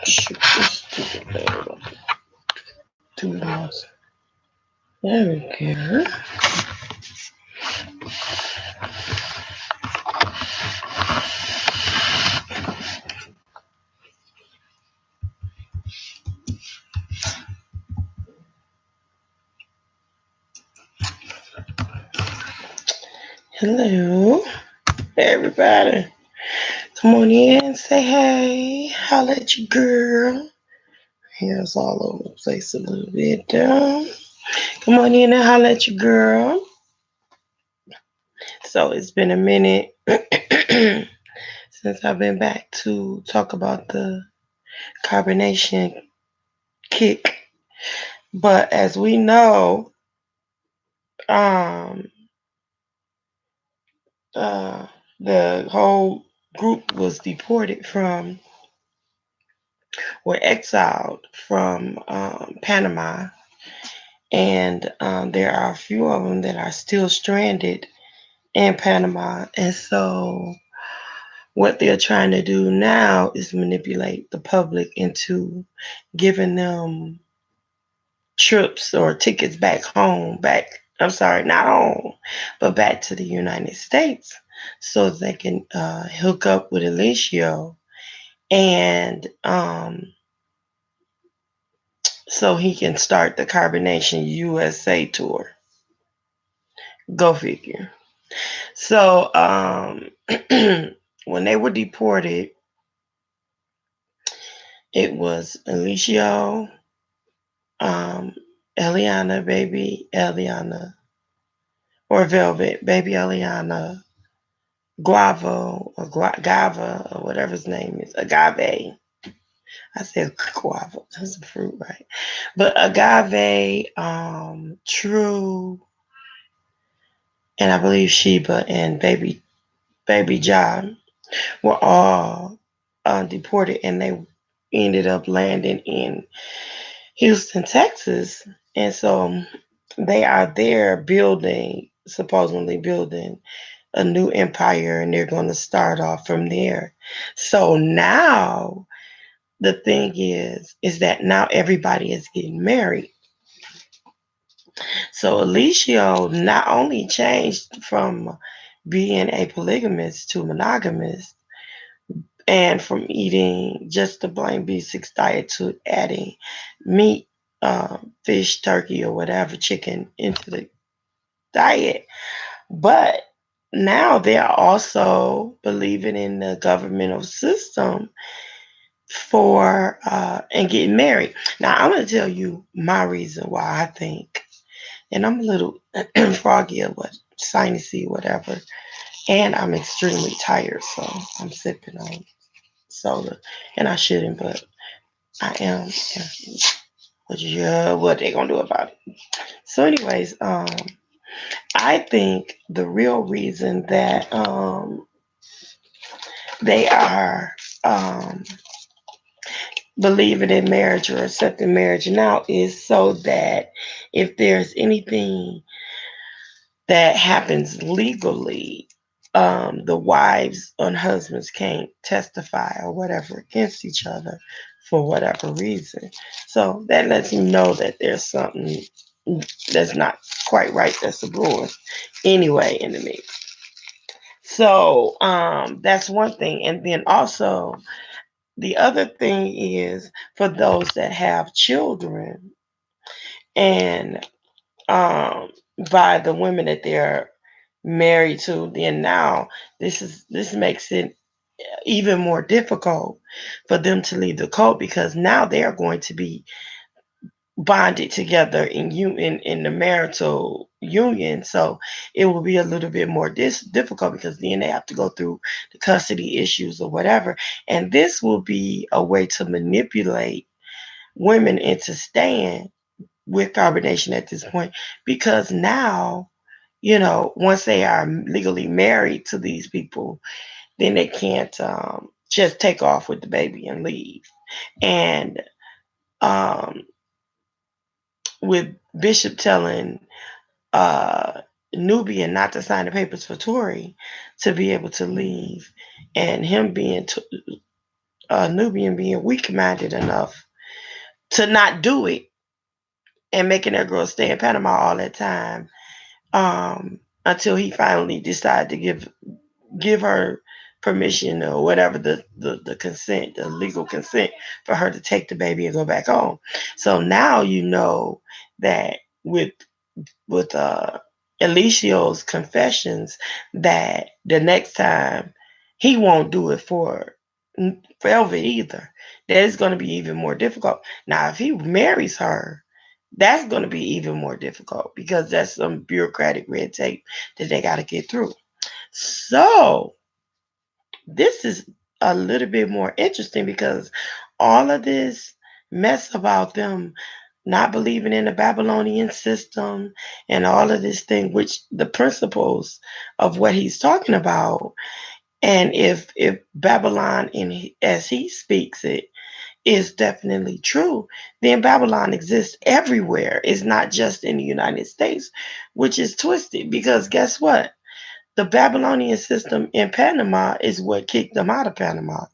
Shoot, this stupid thing. Too lost. There we go. Hello, everybody. Come on in, say hey. Holla at your girl. Hair's all over the place a little bit. Come on in and holla at your girl. So it's been a minute since I've been back to talk about the carbonation kick. But as we know, um, uh, the whole group was deported from, were exiled from Panama. And there are a few of them that are still stranded in Panama. And so what they're trying to do now is manipulate the public into giving them trips or tickets back home, I'm sorry, not home, but back to the United States so they can hook up with Alicio and so he can start the Carbonation USA tour. Go figure. So when they were deported, it was Alicio, um, Eliana, baby Eliana, or Velvet, baby Eliana, Guavo, or Gava, or whatever his name is, Agave. I said guava, that's a fruit, right? But Agave, True, and I believe Sheba and baby John were all deported, and they ended up landing in Houston, Texas. And so they are there building, supposedly building a new empire, and they're going to start off from there. So now the thing is that now everybody is getting married. So Alicio not only changed from being a polygamist to monogamous, and from eating just the plain B6 diet to adding meat, fish, turkey, or whatever, chicken into the diet. But now they are also believing in the governmental system for and getting married. Now I'm going to tell you my reason why I think, and I'm a little froggy or what, sinusy, whatever, and I'm extremely tired, so I'm sipping on soda, and I shouldn't, but I am. Yeah. But yeah, what they gonna do about it? So, anyways, I think the real reason that they are believing in marriage or accepting marriage now is so that if there's anything that happens legally, the wives and husbands can't testify or whatever against each other for whatever reason. So that lets you know that there's something that's not quite right that's brewing anyway in the mix. So that's one thing. And then also the other thing is for those that have children and um, by the women that they're married to, then now this makes it even more difficult for them to leave the cult because now they are going to be bonded together in the marital union. So it will be a little bit more difficult because then they have to go through the custody issues or whatever. And this will be a way to manipulate women into staying with carbonation at this point because now, once they are legally married to these people, then they can't just take off with the baby and leave. And um, with Bishop telling Nubian not to sign the papers for Tori to be able to leave, and him being Nubian being weak-minded enough to not do it and making that girl stay in Panama all that time, until he finally decided to give her permission or whatever, the consent, the legal consent for her to take the baby and go back home. So now you know that with Alicio's confessions, that the next time he won't do it for Velvet either. That is going to be even more difficult. Now, if he marries her, that's going to be even more difficult because that's some bureaucratic red tape that they got to get through. So this is a little bit more interesting because all of this mess about them not believing in the Babylonian system and all of this thing, which the principles of what he's talking about, and if Babylon as he speaks it is definitely true, then Babylon exists everywhere. It's not just in the United States, which is twisted because guess what? The Babylonian system in Panama is what kicked them out of Panama.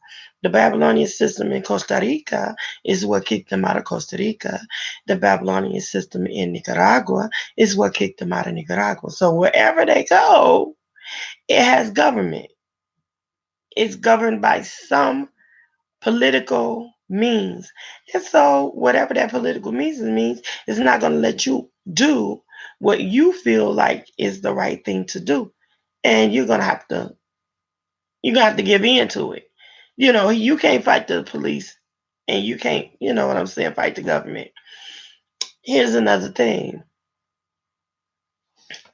The Babylonian system in Costa Rica is what kicked them out of Costa Rica. The Babylonian system in Nicaragua is what kicked them out of Nicaragua. So wherever they go, it has government. It's governed by some political means. And so whatever that political means is not going to let you do what you feel like is the right thing to do. And you're gonna have to give in to it. You can't fight the police and you can't, you know what I'm saying, fight the government. Here's another thing.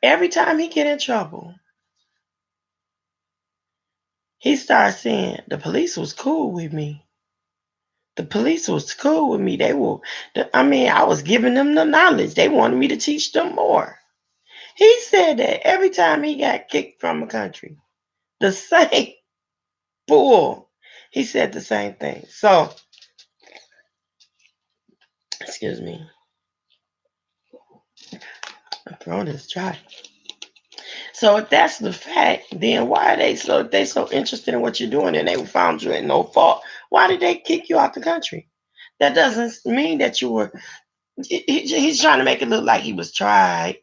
Every time he get in trouble, he starts saying the police was cool with me. The police was cool with me. I was giving them the knowledge. They wanted me to teach them more. He said that every time he got kicked from a country, the same bull. He said the same thing. So, excuse me, my throat is dry. So if that's the fact, then why are they so interested in what you're doing and they found you at no fault? Why did they kick you out the country? That doesn't mean that you were. He's trying to make it look like he was tried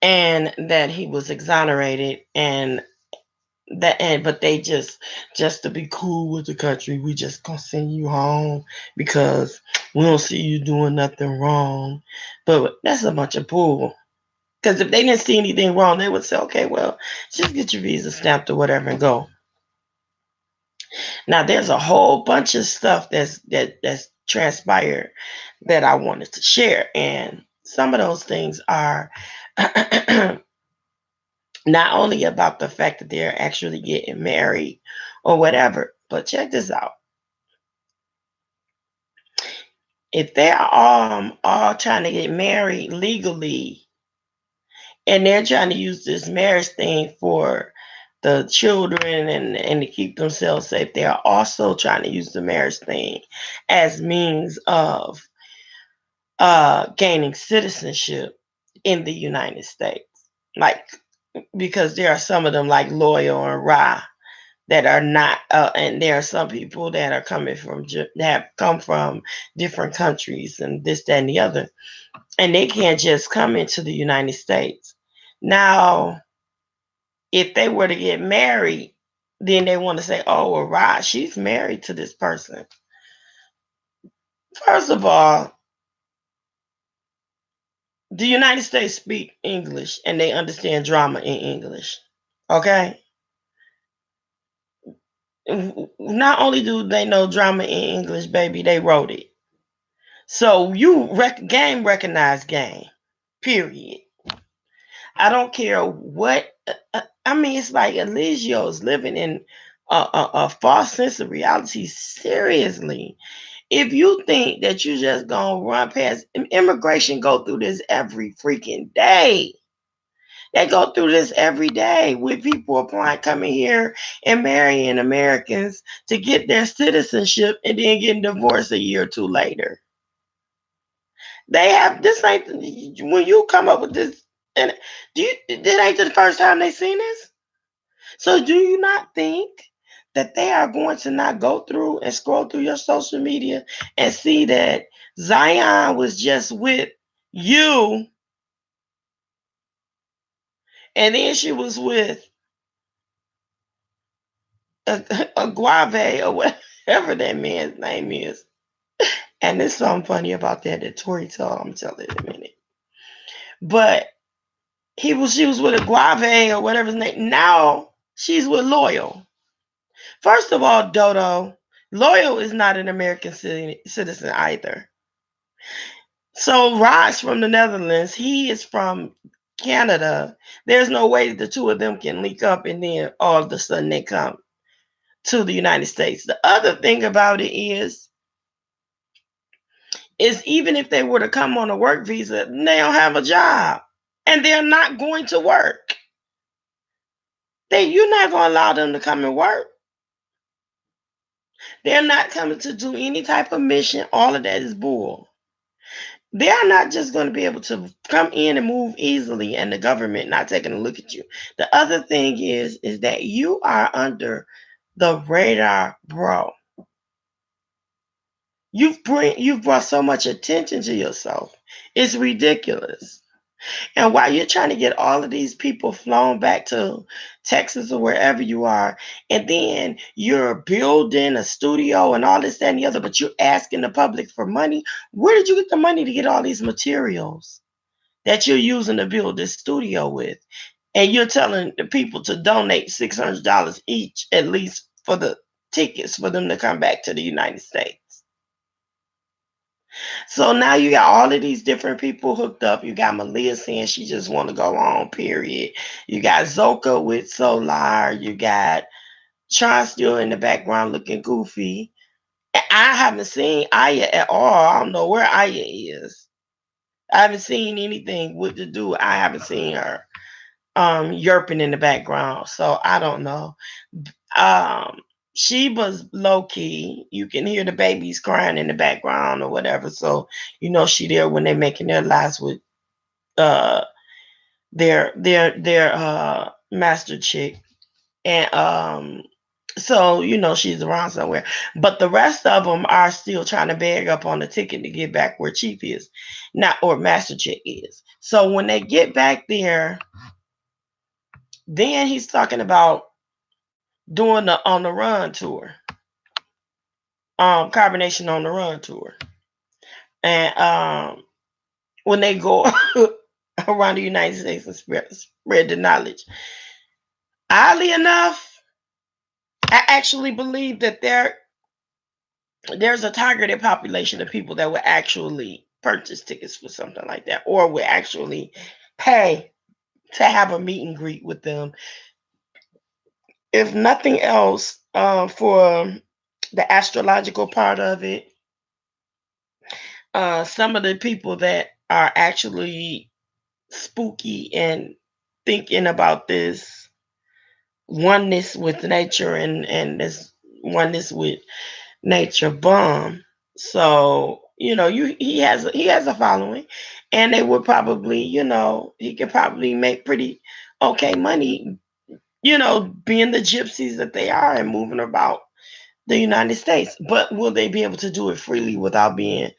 and that he was exonerated but they just to be cool with the country, we just gonna send you home because we don't see you doing nothing wrong. But that's a bunch of bull. Because if they didn't see anything wrong, they would say, okay, well, just get your visa stamped or whatever and go. Now, there's a whole bunch of stuff that's transpired that I wanted to share. And some of those things are not only about the fact that they're actually getting married or whatever, but check this out. If they're all trying to get married legally and they're trying to use this marriage thing for the children and to keep themselves safe, they are also trying to use the marriage thing as means of gaining citizenship in the United States. Like, because there are some of them like Loyal and Ra that are not, and there are some people that are that have come from different countries and this, that, and the other, and they can't just come into the United States. Now, if they were to get married, then they want to say, oh, well, Rod, she's married to this person. First of all, the United States speak English and they understand drama in English. Okay? Not only do they know drama in English, baby, they wrote it. So game recognize game. Period. I don't care what. It's like Eligio's living in a false sense of reality. Seriously, if you think that you just gonna run past immigration, go through this every freaking day. They go through this every day with people applying, coming here and marrying Americans to get their citizenship and then getting divorced a year or two later. They have this ain't when you come up with this, and this ain't the first time they seen this. So do you not think that they are going to not go through and scroll through your social media and see that Zion was just with you, and then she was with a Guave or whatever that man's name is. And there's something funny about that Tori told. I'm telling you in a minute. But she was with a Guave or whatever his name. Now she's with Loyal. First of all, Dodo, Loyal is not an American citizen either. So Rod's from the Netherlands. He is from Canada. There's no way the two of them can link up and then all of a sudden they come to the United States. The other thing about it is even if they were to come on a work visa, they don't have a job and they're not going to work. You're not going to allow them to come and work. They're not coming to do any type of mission. All of that is bull. They are not just going to be able to come in and move easily and the government not taking a look at you. The other thing is that you are under the radar, bro. You've brought so much attention to yourself. It's ridiculous. And while you're trying to get all of these people flown back to Texas or wherever you are, and then you're building a studio and all this, that, and the other, but you're asking the public for money, where did you get the money to get all these materials that you're using to build this studio with? And you're telling the people to donate $600 each, at least for the tickets for them to come back to the United States. So now you got all of these different people hooked up. You got Malia saying she just want to go on, period. You got Zoka with Solar. You got Tron still in the background looking goofy. And I haven't seen Aya at all. I don't know where Aya is. I haven't seen anything with the dude. I haven't seen her yerping in the background. So I don't know. Um Sheba's low key. You can hear the babies crying in the background or whatever. So you know she there when they're making their lives with uh their master chick. And so you know she's around somewhere. But the rest of them are still trying to beg up on the ticket to get back where Chief is. Not or Master Chick is. So when they get back there, then he's talking about doing the on the run tour. Carbonation on the run tour. And when they go around the United States and spread the knowledge. Oddly enough, I actually believe that there's a targeted population of people that would actually purchase tickets for something like that, or would actually pay to have a meet and greet with them. If nothing else, for the astrological part of it, some of the people that are actually spooky and thinking about this oneness with nature and this oneness with nature bomb. So you know, he has a following, and they would probably, you know, he could probably make pretty okay money, you know, being the gypsies that they are and moving about the United States. But will they be able to do it freely without being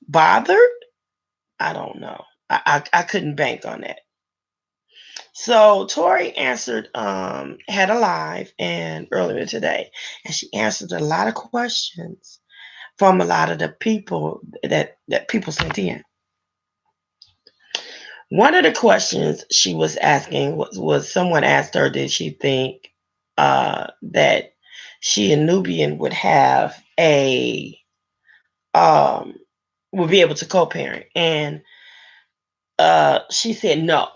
bothered? I don't know. I couldn't bank on that. So Tori answered, had a live and earlier today, and she answered a lot of questions from a lot of the people that people sent in. One of the questions she was asking was someone asked her, did she think that she and Nubian would have a um, would be able to co-parent, and she said no.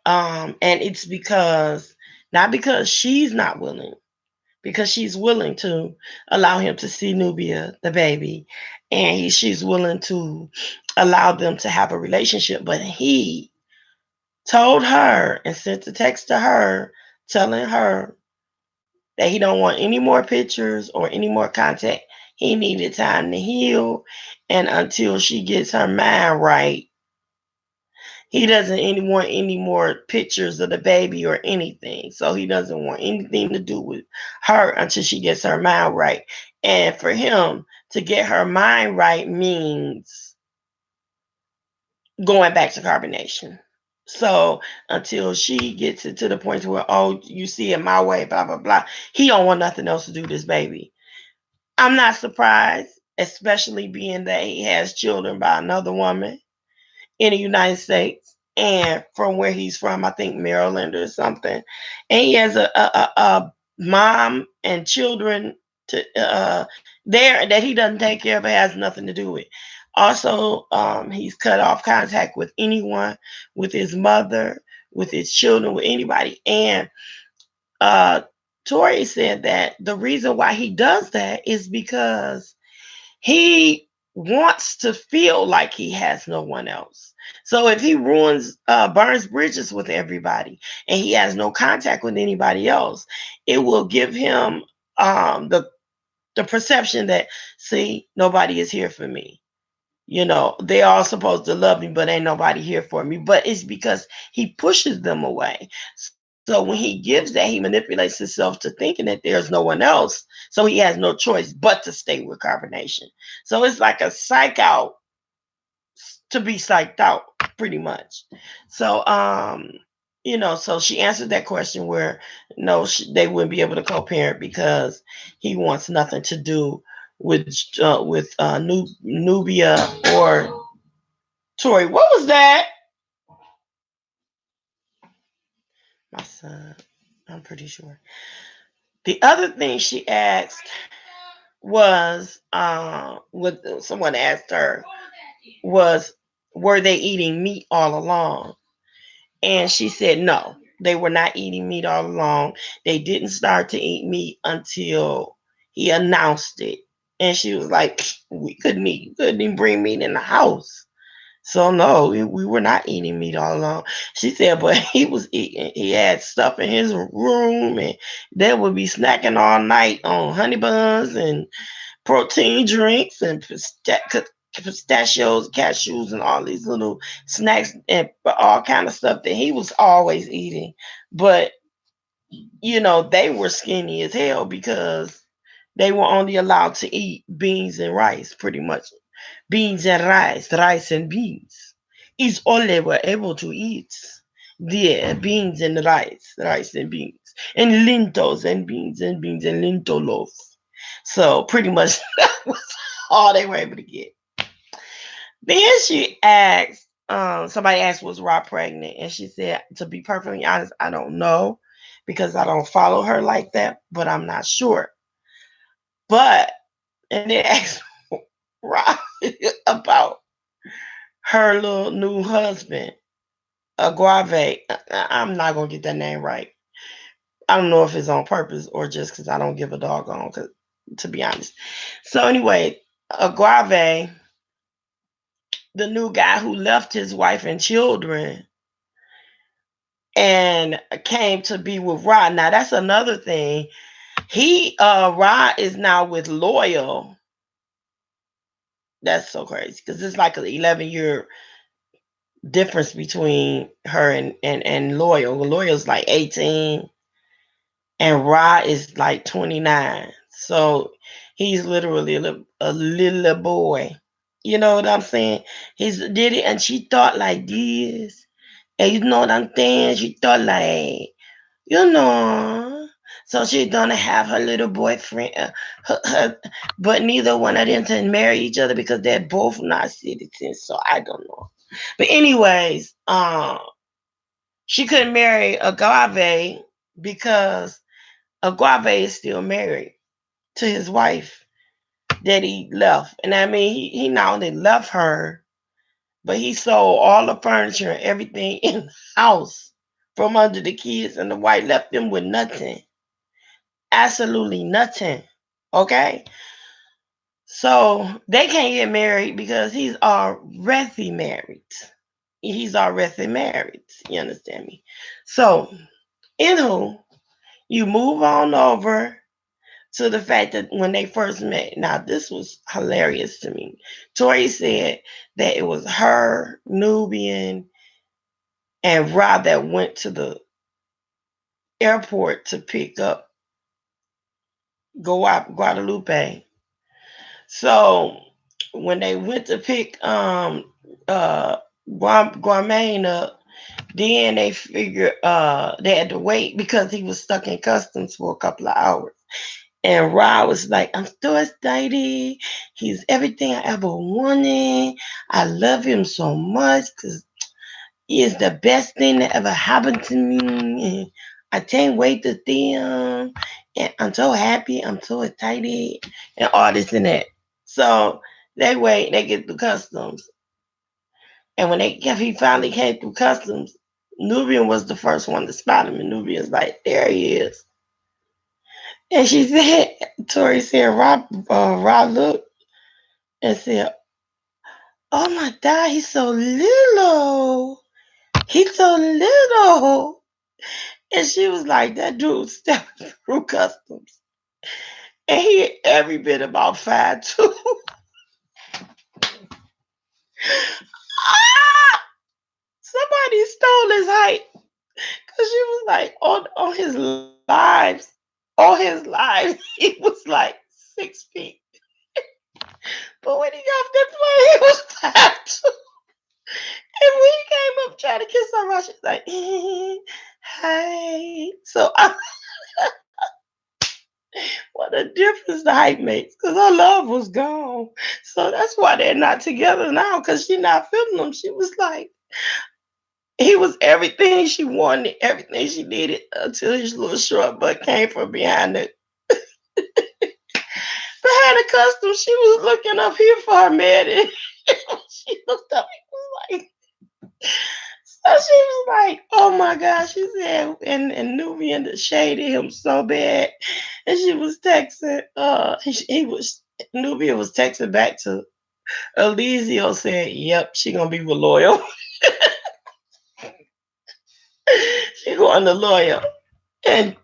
And it's because not because she's not willing, because she's willing to allow him to see Nubia, the baby, and she's willing to allow them to have a relationship. But he told her and sent a text to her telling her that he don't want any more pictures or any more contact. He needed time to heal, and until she gets her mind right, He doesn't want any more pictures of the baby or anything. So he doesn't want anything to do with her until she gets her mind right. And for him to get her mind right means going back to carbonation. So until she gets it to the point where, oh, you see it my way, blah blah blah, he don't want nothing else to do with this baby. I'm not surprised, especially being that he has children by another woman in the United States and from where he's from, I think Maryland or something. And he has a mom and children to there that he doesn't take care of. It has nothing to do with. Also, he's cut off contact with anyone, with his mother, with his children, with anybody. And uh, Tori said that the reason why he does that is because he wants to feel like he has no one else. So if he burns bridges with everybody, and he has no contact with anybody else, it will give him the perception that, see, nobody is here for me. They all supposed to love me, but ain't nobody here for me. But it's because he pushes them away. So when he gives that, he manipulates himself to thinking that there's no one else. So he has no choice but to stay with carbonation. So it's like a psych out to be psyched out, pretty much. So so she answered that question where no, they wouldn't be able to co-parent because he wants nothing to do with Nubia or Tori. What was that? My son. I'm pretty sure. The other thing she asked was, what someone asked her was, were they eating meat all along? And she said no, they were not eating meat all along. They didn't start to eat meat until he announced it. And she was like, we couldn't eat. You couldn't even bring meat in the house. So no, we were not eating meat all along. She said, but he was eating. He had stuff in his room, and they would be snacking all night on honey buns and protein drinks and pistachios, cashews, and all these little snacks and all kind of stuff that he was always eating. But they were skinny as hell because they were only allowed to eat beans and rice, pretty much. Beans and rice and beans. Is all they were able to eat. Yeah, beans and rice and beans, and lentils and beans and lentil loaf. So pretty much that was all they were able to get. Then she asked, somebody asked, was Rob pregnant? And she said, to be perfectly honest, I don't know because I don't follow her like that, but I'm not sure. But, and then asked Rob about her little new husband, Aguave. I'm not going to get that name right. I don't know if it's on purpose or just because I don't give a doggone, to be honest. So, anyway, Aguave, the new guy who left his wife and children and came to be with Rod. Now that's another thing. Rod is now with Loyal. That's so crazy because it's like an 11-year difference between her and Loyal. Loyal's like 18 and Rod is like 29. So he's literally a little boy. You know what I'm saying? He's did it, and she thought like this. And you know what I'm saying? She thought like, you know. So she's gonna have her little boyfriend, but neither one of them can marry each other because they're both not citizens. So I don't know. But anyways, she couldn't marry Agave because Agave is still married to his wife that he left. And I mean, he not only left her, but he sold all the furniture and everything in the house from under the kids, and the wife left them with nothing. Absolutely nothing. Okay? So they can't get married because he's already married. He's already married. You understand me? So, anywho, you move on over to the fact that when they first met. Now, this was hilarious to me. Tori said that it was her, Nubian, and Rob that went to the airport to pick up Guadalupe. So when they went to pick Guamain up, then they figured they had to wait because he was stuck in customs for a couple of hours. And Rob was like, I'm so excited. He's everything I ever wanted. I love him so much because he is the best thing that ever happened to me. And I can't wait to see him. And I'm so happy. I'm so excited. And all this and that. So they wait, they get through customs. And when he finally came through customs, Nubian was the first one to spot him. And Nubian's like, there he is. And she said, Tori said, Rob looked and said, oh my God, he's so little. He's so little. And she was like, that dude stepped through customs. And he every bit about 5'2". Ah! Somebody stole his height. Cause she was like, on his lives, he was like 6 feet. But when he got off that plane, he was 5'2". And when he came up trying to kiss her, she's like, hey. So what a difference the height makes. Because her love was gone. So that's why they're not together now. Because she not feeling him. She was like, he was everything she wanted, everything she needed until his little short butt came from behind the custom. She was looking up here for her man. And she looked up and was like, so she was like, oh my gosh, she said, and Nubian shaded him so bad. And she was texting, Nubia was texting back to Elizio saying, yep, she gonna be with Loyal. She going to Loyal. And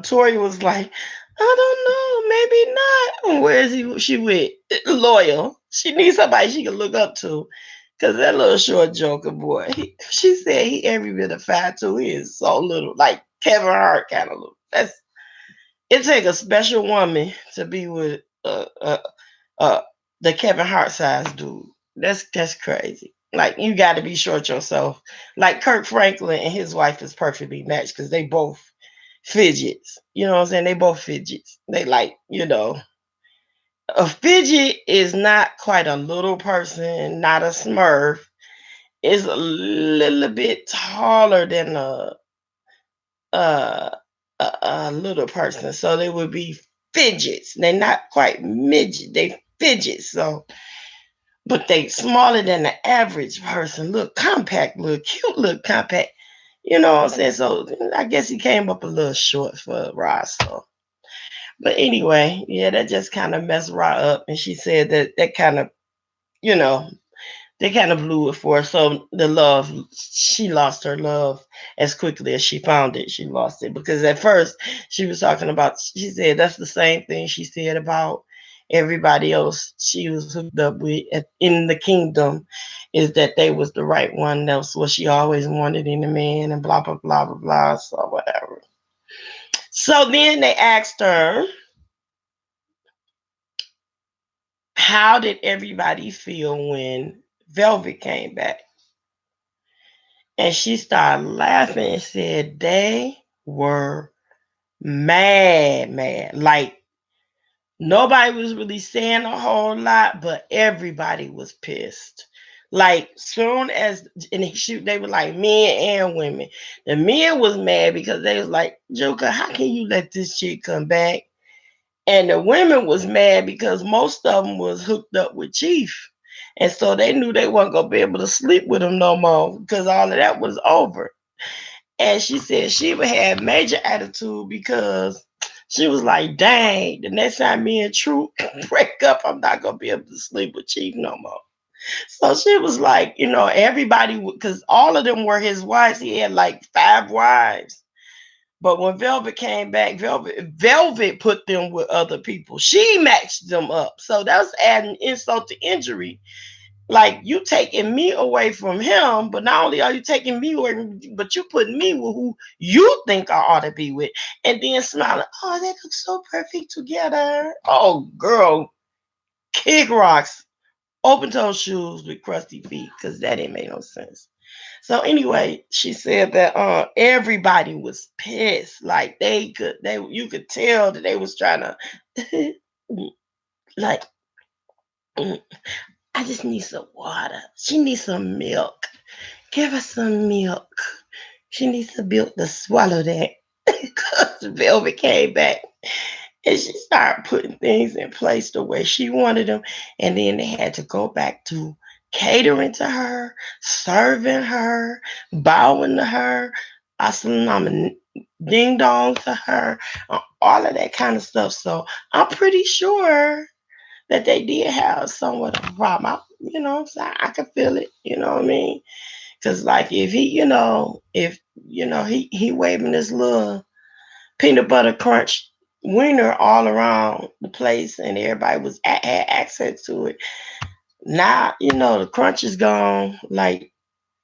Tori was like, I don't know, maybe not. Where is she with? Loyal. She needs somebody she can look up to. Cause that little short joker boy, she said he every bit of 5'2". He is so little, like Kevin Hart kind of little. It take a special woman to be with uh the Kevin Hart size dude. That's crazy. Like you got to be short yourself. Like Kirk Franklin and his wife is perfectly matched because they both fidgets. You know what I'm saying? They both fidgets. They like, a fidget is not quite a little person, not a smurf. It's a little bit taller than a, a little person. So they would be fidgets. They're not quite midget. They fidgets. So, but they smaller than the average person. Look compact, look cute, look compact. You know what I'm saying? So I guess he came up a little short for Ross. So. But anyway, yeah, that just kind of messed Ra up. And she said that kind of, you know, they kind of blew it for her. So the love, she lost her love as quickly as she found it. She lost it because at first she was talking about, she said that's the same thing she said about everybody else she was hooked up with in the kingdom, is that they was the right one. That's what she always wanted in a man and blah, blah, blah, blah, blah. So whatever. So then they asked her, how did everybody feel when Velvet came back? And she started laughing and said they were mad, mad. Like nobody was really saying a whole lot, but everybody was pissed. Like soon as they were like men and women. The men was mad because they was like, Joker, how can you let this chick come back? And the women was mad because most of them was hooked up with Chief. And so they knew they weren't going to be able to sleep with him no more because all of that was over. And she said she would have major attitude because she was like, dang, the next time me and True break up, I'm not going to be able to sleep with Chief no more. So she was like, everybody, because all of them were his wives. He had like 5 wives. But when Velvet came back, Velvet put them with other people. She matched them up. So that was adding insult to injury. Like you taking me away from him, but not only are you taking me away, but you putting me with who you think I ought to be with, and then smiling. Oh, they look so perfect together. Oh, girl, kick rocks, open toe shoes with crusty feet, because that ain't make no sense. So anyway, she said that everybody was pissed. Like they you could tell that they was trying to like I just need some water. She needs some milk. Give her some milk. She needs to be able to swallow that. Because Velvet came back and she started putting things in place the way she wanted them. And then they had to go back to catering to her, serving her, bowing to her, assalamu ding dong to her, all of that kind of stuff. So I'm pretty sure that they did have somewhat of a problem. So I could feel it, you know what I mean? Because, like, if he, if, he waving this little peanut butter crunch wiener all around the place and everybody had access to it. Now, the crunch is gone. Like,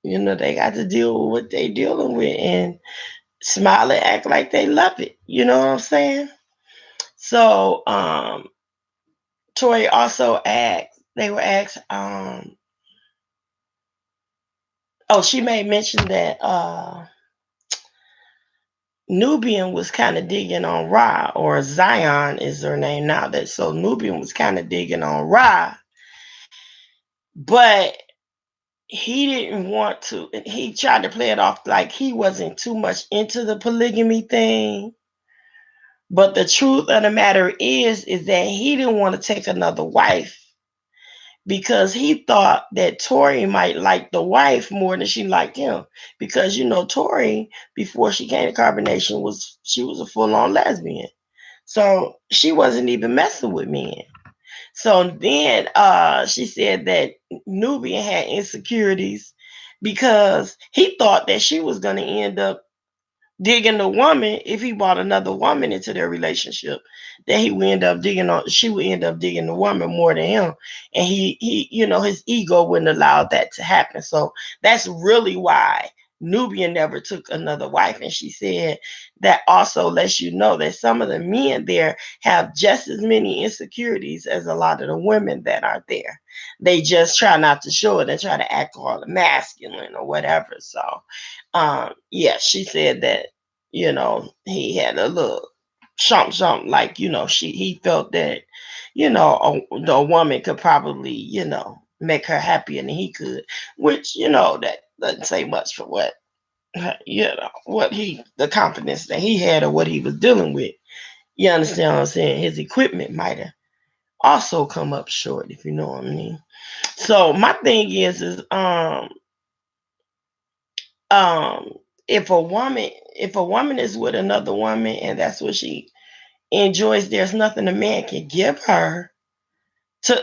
they got to deal with what they dealing with and smile and act like they love it. You know what I'm saying? So, Tori also they were asked, oh, she made mention that Nubian was kind of digging on Ra, or Zion is her name now. That so Nubian was kind of digging on Ra, but he didn't want to. He tried to play it off like he wasn't too much into the polygamy thing. But the truth of the matter is that he didn't want to take another wife because he thought that Tori might like the wife more than she liked him. Because Tori, before she came to Carbonation, was a full on lesbian. So she wasn't even messing with men. So then she said that Nubian had insecurities because he thought that she was going to end up digging the woman if he brought another woman into their relationship. That he would end up digging on she would end up digging the woman more than him. And he his ego wouldn't allow that to happen. So that's really why Nubian never took another wife. And she said that also lets you know that some of the men there have just as many insecurities as a lot of the women that are there. They just try not to show it and try to act all masculine or whatever. So yeah, she said that, he had a little something like, he felt that, the woman could probably, make her happier than he could, which, that doesn't say much for what, the confidence that he had or what he was dealing with. You understand what I'm saying? His equipment might have also come up short, if you know what I mean. So my thing is um if a woman is with another woman and that's what she enjoys, there's nothing a man can give her to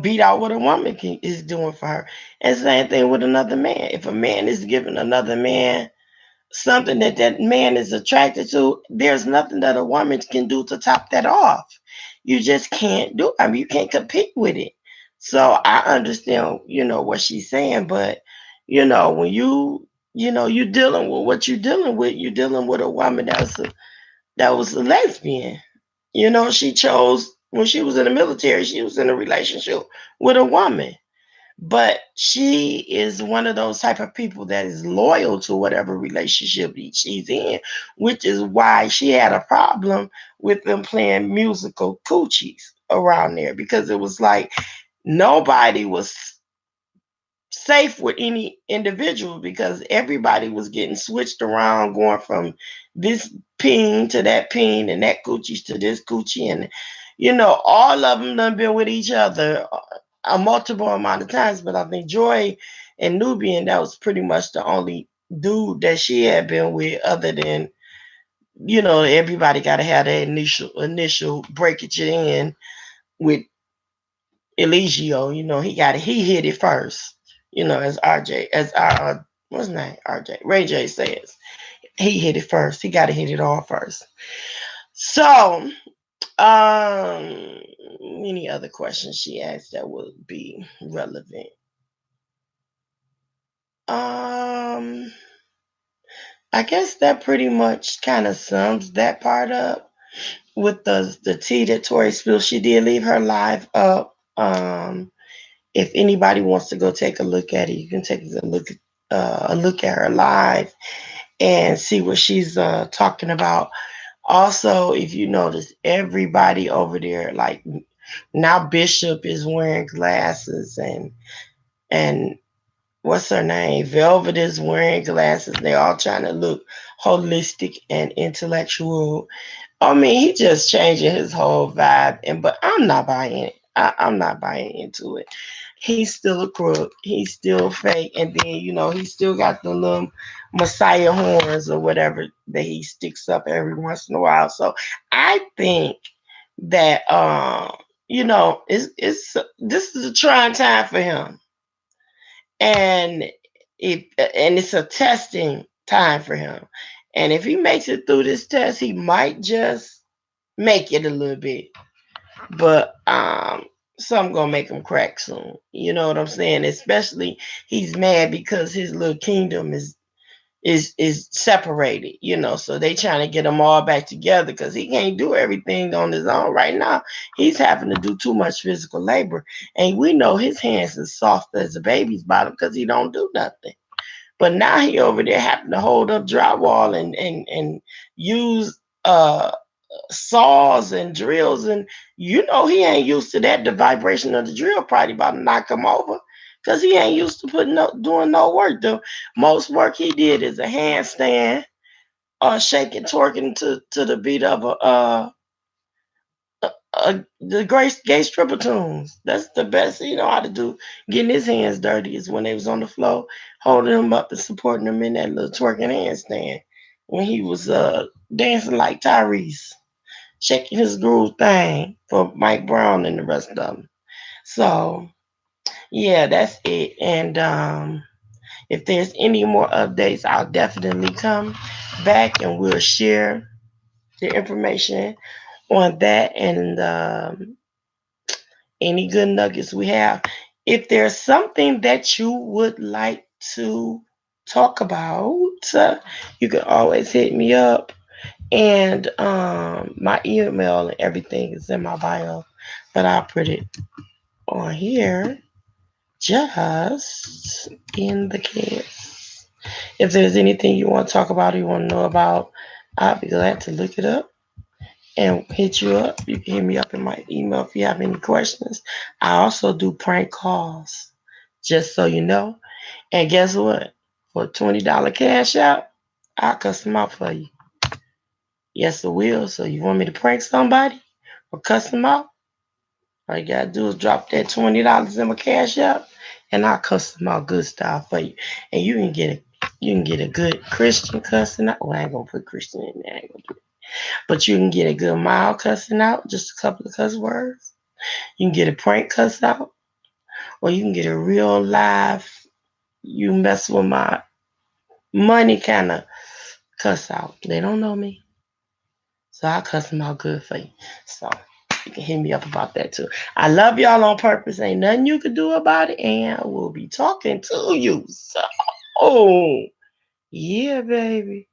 beat out what a woman is doing for her. And same thing with another man. If a man is giving another man something that man is attracted to, there's nothing that a woman can do to top that off. You just can't do. I mean, you can't compete with it. So I understand, what she's saying, but when you dealing with what you're dealing with, you're dealing with a woman that was a lesbian. She chose when she was in the military, she was in a relationship with a woman. But she is one of those type of people that is loyal to whatever relationship she's in, which is why she had a problem with them playing musical coochies around there, because it was like nobody was safe with any individual because everybody was getting switched around, going from this peen to that peen and that coochie to this coochie. And, all of them done been with each other a multiple amount of times. But I think Joy and Nubian, that was pretty much the only dude that she had been with, other than, everybody got to have that initial breakage in with Eligio. He hit it first. As RJ, as our what's his name? RJ. Ray J says. He hit it first. He gotta hit it all first. So Any other questions she asked that would be relevant? Um, I guess that pretty much kind of sums that part up. With the tea that Tori spilled, she did leave her live up. If anybody wants to go take a look at it, you can take a look at her live and see what she's talking about. Also, if you notice, everybody over there, like now, Bishop is wearing glasses, and what's her name? Velvet is wearing glasses. They're all trying to look holistic and intellectual. I mean, he just changing his whole vibe, and but I'm not buying it. I'm not buying into it. He's still a crook. He's still fake, and then he still got the little Messiah horns or whatever that he sticks up every once in a while. So I think that it's this is a trying time for him, and it's a testing time for him. And if he makes it through this test, he might just make it a little bit, but some gonna make him crack soon. You know what I'm saying? Especially he's mad because his little kingdom is separated. So they trying to get them all back together because he can't do everything on his own right now. He's having to do too much physical labor, and we know his hands is soft as a baby's bottom because he don't do nothing. But now he over there having to hold up drywall and use saws and drills, and he ain't used to that. The vibration of the drill probably about to knock him over because he ain't used to doing no work. The most work he did is a handstand or shaking, twerking to the beat of the great gay stripper tunes. That's the best he know how to do. Getting his hands dirty is when they was on the floor, holding him up and supporting him in that little twerking handstand when he was dancing like Tyrese, shaking his groove thing for Mike Brown and the rest of them. So yeah, that's it. And if there's any more updates, I'll definitely come back and we'll share the information on that and any good nuggets we have. If there's something that you would like to talk about, you can always hit me up. And my email and everything is in my bio, but I'll put it on here just in the case. If there's anything you want to talk about or you want to know about, I'll be glad to look it up and hit you up. You can hit me up in my email if you have any questions. I also do prank calls, just so you know. And guess what? For a $20 cash out, I'll cuss them out for you. Yes, I will. So you want me to prank somebody or cuss them out? All you gotta do is drop that $20 in my cash out, and I'll cuss them out good style for you. And you can get a good Christian cussing out. Well, I ain't gonna put Christian in there. I ain't gonna do it. But you can get a good mild cussing out, just a couple of cuss words. You can get a prank cuss out, or you can get a real live, you mess with my money kind of cuss out. They don't know me. So I'll cuss them out good for you. So you can hit me up about that too. I love y'all on purpose. Ain't nothing you can do about it. And I will be talking to you. So, yeah, baby.